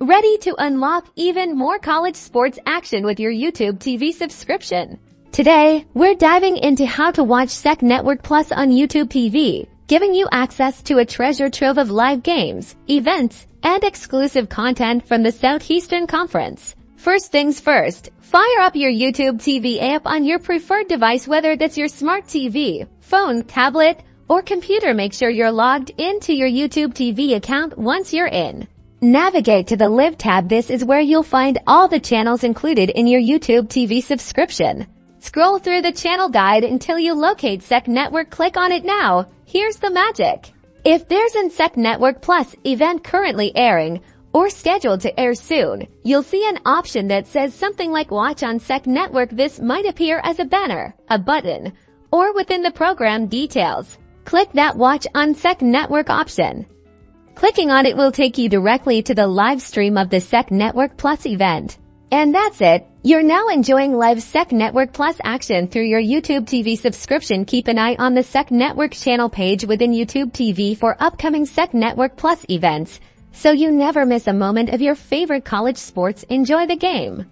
Ready to unlock even more college sports action with your YouTube TV subscription? Today, we're diving into how to watch SEC Network Plus on YouTube TV, giving you access to a treasure trove of live games, events, and exclusive content from the Southeastern Conference. First things first, fire up your YouTube TV app on your preferred device, whether that's your smart TV, phone, tablet, or computer. Make sure you're logged into your YouTube TV account once you're in. Navigate to the Live tab. This is where you'll find all the channels included in your YouTube TV subscription. Scroll through the channel guide until you locate SEC Network. Click on it now. Here's the magic. If there's a SEC Network Plus event currently airing or scheduled to air soon, you'll see an option that says something like Watch on SEC Network. This might appear as a banner, a button, or within the program details. Click that Watch on SEC Network option. Clicking on it will take you directly to the live stream of the SEC Network Plus event. And that's it. You're now enjoying live SEC Network Plus action through your YouTube TV subscription. Keep an eye on the SEC Network channel page within YouTube TV for upcoming SEC Network Plus events, so you never miss a moment of your favorite college sports. Enjoy the game.